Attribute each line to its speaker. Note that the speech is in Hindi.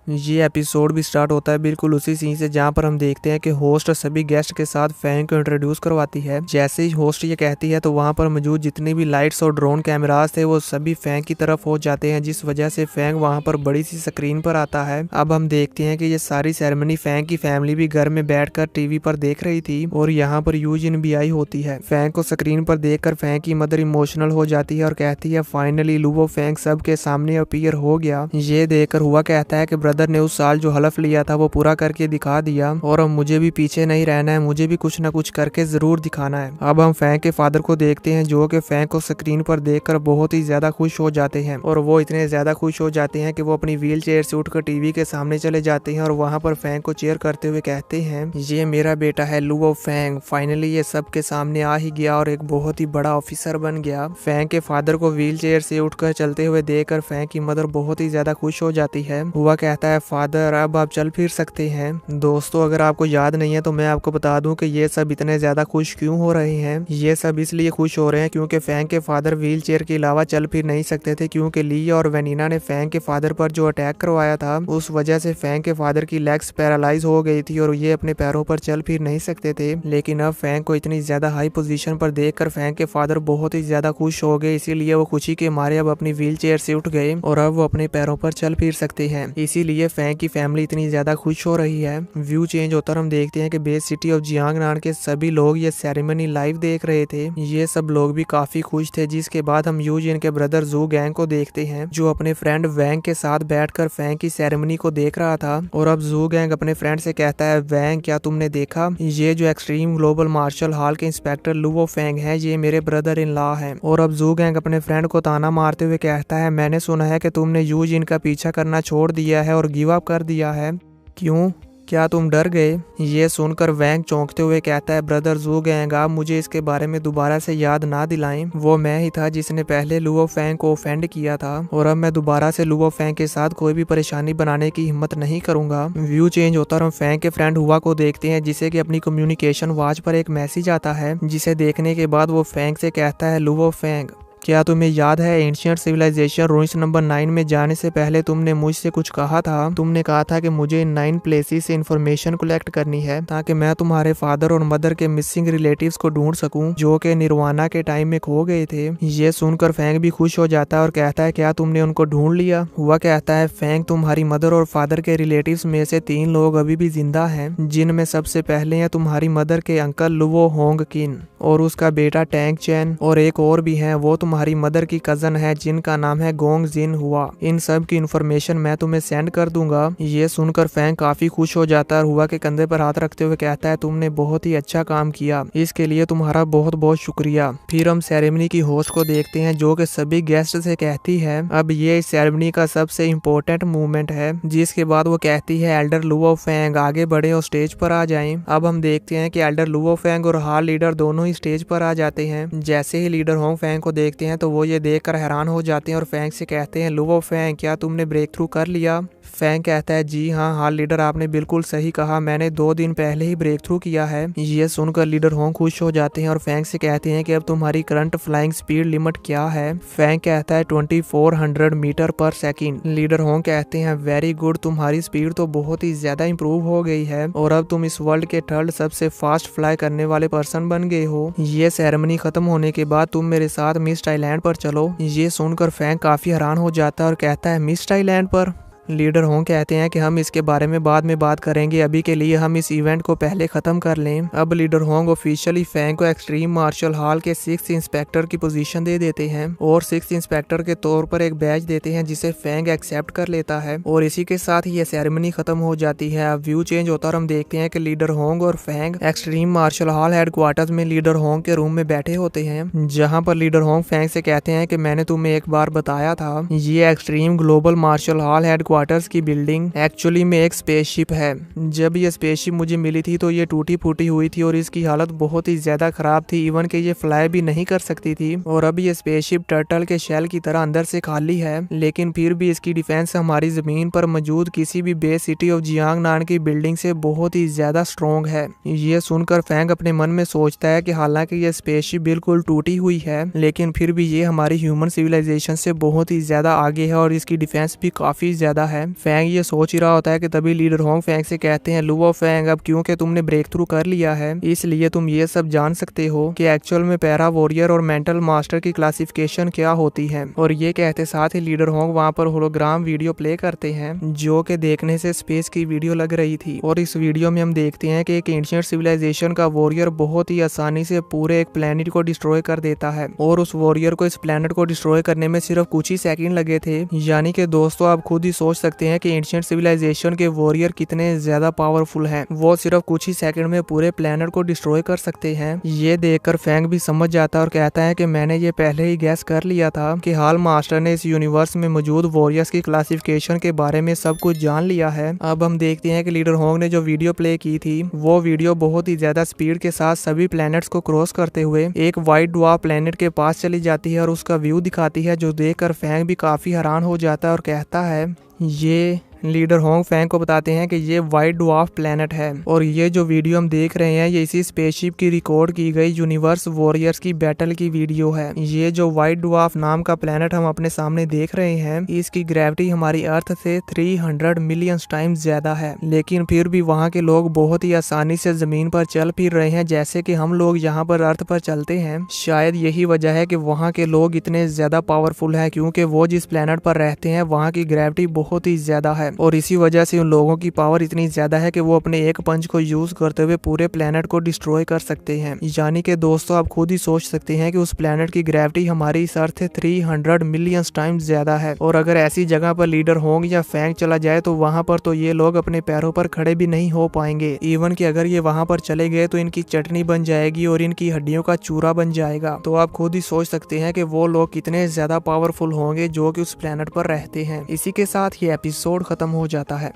Speaker 1: ये एपिसोड भी स्टार्ट होता है बिल्कुल उसी सीन से जहाँ पर हम देखते हैं कि होस्ट सभी गेस्ट के साथ फैंग को इंट्रोड्यूस करवाती है। जैसे ही होस्ट ये कहती है तो वहाँ पर मौजूद जितनी भी लाइट्स और ड्रोन कैमरास थे वो सभी फैंग की तरफ हो जाते हैं, जिस वजह से फैंग वहाँ पर बड़ी सी स्क्रीन पर आता है। अब हम देखते हैं कि ये सारी सेरेमनी फैंग की फैमिली भी घर में बैठकर टीवी पर देख रही थी और यहाँ पर यूजिन भी आई होती है। फैंग को स्क्रीन पर देखकर फैंग की मदर इमोशनल हो जाती है और कहती है फाइनली लुवो फैंग सबके सामने अपीयर हो गया। ये देखकर हुआ कहता है कि ब्रदर ने उस साल जो हलफ लिया था वो पूरा करके दिखा दिया और अब मुझे भी पीछे नहीं रहना है, मुझे भी कुछ ना कुछ करके जरूर दिखाना है। अब हम फैंग के फादर को देखते हैं जो कि फैंग को स्क्रीन पर देखकर बहुत ही ज्यादा खुश हो जाते हैं और वो इतने ज्यादा खुश हो जाते हैं कि वो अपनी व्हील चेयर से उठकर टीवी के सामने चले जाते हैं और वहां पर फैंग को चेयर करते हुए कहते हैं ये मेरा बेटा है लुवो फैंग, फाइनली ये सबके सामने आ ही गया और एक बहुत ही बड़ा ऑफिसर बन गया। फैंग के फादर को व्हील चेयर से उठकर चलते हुए देखकर फैंग की मदर बहुत ही ज्यादा खुश हो जाती है। हुआ कहता है फादर अब आप चल फिर सकते हैं। दोस्तों अगर आपको याद नहीं है तो मैं आपको बता दूं कि ये सब इतने ज्यादा खुश क्यों हो रहे हैं। ये सब इसलिए खुश हो रहे हैं क्योंकि फैंग के फादर व्हील चेयर के अलावा चल फिर नहीं सकते थे, क्योंकि ली और वेनिना ने फैंग के फादर पर जो अटैक करवाया था उस वजह से फैंग के फादर की लेग्स पैरालाइज हो गई थी और ये अपने पैरों पर चल फिर नहीं सकते थे। लेकिन अब फैंग को इतनी ज्यादा हाई पोजीशन पर देखकर फैंग के फादर बहुत ही ज्यादा खुश हो गए, इसीलिए वो खुशी के मारे अब अपनी व्हील चेयर से उठ गए और अब वो अपने पैरों पर चल फिर सकते हैं। इसीलिए फैंग की फैमिली इतनी ज्यादा खुश हो रही है। व्यू चेंज होता हम देखते हैं कि बेस सिटी ऑफ जियांगनान के सभी लोग ये सेरेमनी लाइव देख रहे थे। ये सब लोग भी काफी खुश थे। जिसके बाद हम यूजिन के ब्रदर जू गैंग को देखते हैं जो अपने फ्रेंड वैंग के साथ बैठकर फैंग की सेरेमनी को देख रहा था और अब जू गैंग अपने फ्रेंड से कहता है वैंग क्या तुमने देखा, ये जो एक्सट्रीम ग्लोबल मार्शल हॉल के इंस्पेक्टर लुवो फैंग है ये मेरे ब्रदर इन लॉ है। और अब जू गैंग अपने फ्रेंड को ताना मारते हुए कहता है मैंने सुना है कि तुमने यूजिन का पीछा करना छोड़ दिया है और गिव अप कर दिया है, क्यों, क्या तुम डर गए। ये सुनकर वैंग चौंकते हुए कहता है ब्रदर जू गैंग आप मुझे इसके बारे में दोबारा से याद ना दिलाएं, वो मैं ही था जिसने पहले लुवो फैंग को ऑफेंड किया था और अब मैं दोबारा से लुवो फैंग के साथ कोई भी परेशानी बनाने की हिम्मत नहीं करूंगा। व्यू चेंज होता और हम फैंग के फ्रेंड हुआ को देखते हैं जिसे कि अपनी कम्युनिकेशन वॉच पर एक मैसेज आता है, जिसे देखने के बाद वो फैंग से कहता है लुवो फैंग क्या तुम्हें याद है एंशिएंट सिविलाइजेशन रूइंस नंबर 9 में जाने से पहले तुमने मुझसे कुछ कहा था। तुमने कहा था कि मुझे इन 9 प्लेसेस से इन्फॉर्मेशन कलेक्ट करनी है ताकि मैं तुम्हारे फादर और मदर के मिसिंग रिलेटिव्स को ढूंढ सकूं जो कि निर्वाणा के टाइम में खो गए थे। ये सुनकर फैंग भी खुश हो जाता है और कहता है क्या तुमने उनको ढूंढ लिया। हुआ कहता है फैंग तुम्हारी मदर और फादर के रिलेटिव्स में से 3 लोग अभी भी जिंदा हैं, जिनमें सबसे पहले है तुम्हारी मदर के अंकल लुवो होंग किन और उसका बेटा टैंग चैन और एक और भी है वो तुम्हारी मदर की कजन है जिनका नाम है गोंग जिन हुआ। इन सब की इन्फॉर्मेशन मैं तुम्हें सेंड कर दूंगा। ये सुनकर फैंग काफी खुश हो जाता है और हुआ के कंधे पर हाथ रखते हुए कहता है तुमने बहुत ही अच्छा काम किया, इसके लिए तुम्हारा बहुत बहुत शुक्रिया। फिर हम सेरेमनी की होस्ट को देखते हैं जो कि सभी गेस्ट से कहती है अब ये इस सेरेमनी का सबसे इम्पोर्टेंट मूवमेंट है। जिसके बाद वो कहती है एल्डर लुवो फैंग आगे बढ़े और स्टेज पर आ जाएं। अब हम देखते हैं कि एल्डर लुवो फैंग और हाल लीडर दोनों ही स्टेज पर आ जाते हैं। जैसे ही लीडर होंग फैंग को देखते हैं तो वो ये देखकर हैरान हो जाते हैं और फैंग से कहते हैं लुवो फैंग क्या तुमने ब्रेक थ्रू कर लिया। फैंग कहता है जी हाँ हाल लीडर आपने बिल्कुल सही कहा, मैंने 2 दिन पहले ही ब्रेक थ्रू किया है। ये सुनकर लीडर होंग खुश हो जाते हैं और फैंग से कहते हैं कि अब तुम्हारी करंट फ्लाइंग स्पीड लिमिट क्या है। फैंग कहता है 2400 मीटर पर सेकंड। लीडर होंग कहते हैं वेरी गुड, तुम्हारी स्पीड तो बहुत ही ज्यादा इंप्रूव हो गई है और अब तुम इस वर्ल्ड के 3rd सबसे फास्ट फ्लाई करने वाले पर्सन बन गए हो। ये सेरेमनी खत्म होने के बाद तुम मेरे साथ मिस्ट आइलैंड पर चलो। ये सुनकर फैंग काफी हैरान हो जाता है और कहता है मिस्ट आइलैंड पर। लीडर होंग कहते हैं कि हम इसके बारे में बाद में बात करेंगे, अभी के लिए हम इस इवेंट को पहले खत्म कर लें। अब लीडर होंग ऑफिशियली फैंग को एक्सट्रीम मार्शल हॉल के 6th इंस्पेक्टर की पोजीशन दे देते हैं और 6th इंस्पेक्टर के तौर पर एक बैच देते हैं जिसे फैंग एक्सेप्ट कर लेता है और इसी के साथ ये सेरेमनी खत्म हो जाती है। अब व्यू चेंज होता और हम देखते हैं कि लीडर होंग और Fang extreme martial hall headquarters में लीडर होंग के रूम में बैठे होते हैं, जहाँ पर लीडर होंग फैंग से कहते हैं कि मैंने तुम्हें एक बार बताया था ये extreme global martial hall headquarters की बिल्डिंग एक्चुअली में एक स्पेसशिप है। जब ये स्पेसशिप मुझे मिली थी तो ये टूटी फूटी हुई थी और इसकी हालत बहुत ही ज्यादा खराब थी, इवन कि ये फ्लाई भी नहीं कर सकती थी और अब ये स्पेसशिप टर्टल के शेल की तरह अंदर से खाली है, लेकिन फिर भी इसकी डिफेंस हमारी जमीन पर मौजूद किसी भी बेस सिटी ऑफ जियांगनान की बिल्डिंग से बहुत ही ज्यादा स्ट्रॉन्ग है। ये सुनकर फैंग अपने मन में सोचता है कि हालांकि ये स्पेसशिप बिल्कुल टूटी हुई है लेकिन फिर भी ये हमारी ह्यूमन सिविलाइजेशन से बहुत ही ज्यादा आगे है और इसकी डिफेंस भी काफी ज्यादा ज्यादा है। फैंग ये सोच ही रहा होता है कि तभी लीडर होंग फैंग से कहते हैं लुओ फैंग, अब क्योंकि तुमने ब्रेक थ्रू कर लिया है इसलिए तुम ये सब जान सकते हो कि एक्चुअल में पैरा वॉरियर और मेंटल मास्टर की क्लासिफिकेशन क्या होती है। और ये कहते साथ ही लीडर होंग वहाँ पर होलोग्राम वीडियो प्ले करते हैं जो कि देखने से स्पेस की वीडियो लग रही थी। और इस वीडियो में हम देखते हैं कि एक एंशिएंट सिविलाइजेशन का वॉरियर बहुत ही आसानी से पूरे एक प्लेनेट को डिस्ट्रॉय कर देता है और उस वॉरियर को इस प्लेनेट को डिस्ट्रॉय करने में सिर्फ कुछ ही सेकंड लगे थे। यानी कि दोस्तों आप खुद ही सोच सकते हैं कि एंशिएंट सिविलाइजेशन के वॉरियर कितने ज्यादा पावरफुल हैं। वो सिर्फ कुछ ही सेकंड में पूरे प्लेनेट को डिस्ट्रॉय कर सकते हैं। ये देखकर फैंग भी समझ जाता है और कहता है कि मैंने ये पहले ही गैस कर लिया था कि हाल मास्टर ने इस यूनिवर्स में मौजूद वॉरियर्स की क्लासिफिकेशन के बारे में सब कुछ जान लिया है। अब हम देखते हैं कि लीडर होंग ने जो वीडियो प्ले की थी वो वीडियो बहुत ही ज्यादा स्पीड के साथ सभी प्लैनेट्स को क्रॉस करते हुए एक व्हाइट ड्वार्फ प्लैनेट के पास चली जाती है और उसका व्यू दिखाती है, जो देखकर फैंग भी काफी हैरान हो जाता है और कहता है ये लीडर होंग फैंग को बताते हैं कि ये व्हाइट ड्वार्फ प्लेनेट है और ये जो वीडियो हम देख रहे हैं ये इसी स्पेसशिप की रिकॉर्ड की गई यूनिवर्स वॉरियर्स की बैटल की वीडियो है। ये जो व्हाइट ड्वार्फ नाम का प्लेनेट हम अपने सामने देख रहे हैं इसकी ग्रेविटी हमारी अर्थ से 300 मिलियन टाइम्स ज्यादा है, लेकिन फिर भी वहाँ के लोग बहुत ही आसानी से जमीन पर चल फिर रहे हैं जैसे कि हम लोग यहाँ पर अर्थ पर चलते हैं। शायद यही वजह है कि वहाँ के लोग इतने ज्यादा पावरफुल है क्योंकि वो जिस प्लेनेट पर रहते हैं वहाँ की ग्रेविटी बहुत ही ज्यादा है और इसी वजह से उन लोगों की पावर इतनी ज्यादा है कि वो अपने एक पंच को यूज करते हुए पूरे प्लेनेट को डिस्ट्रॉय कर सकते हैं। यानी कि दोस्तों आप खुद ही सोच सकते हैं कि उस प्लेनेट की ग्रेविटी हमारी इस अर्थ से 300 मिलियन टाइम्स ज्यादा है और अगर ऐसी जगह पर लीडर होंग या फैंग चला जाए तो वहाँ पर तो ये लोग अपने पैरों पर खड़े भी नहीं हो पाएंगे। इवन कि अगर ये वहाँ पर चले गए तो इनकी चटनी बन जाएगी और इनकी हड्डियों का चूरा बन जाएगा। तो आप खुद ही सोच सकते हैं कि वो लोग कितने ज्यादा पावरफुल होंगे जो कि उस प्लेनेट पर रहते हैं। इसी के साथ ये एपिसोड खत्म हो जाता है।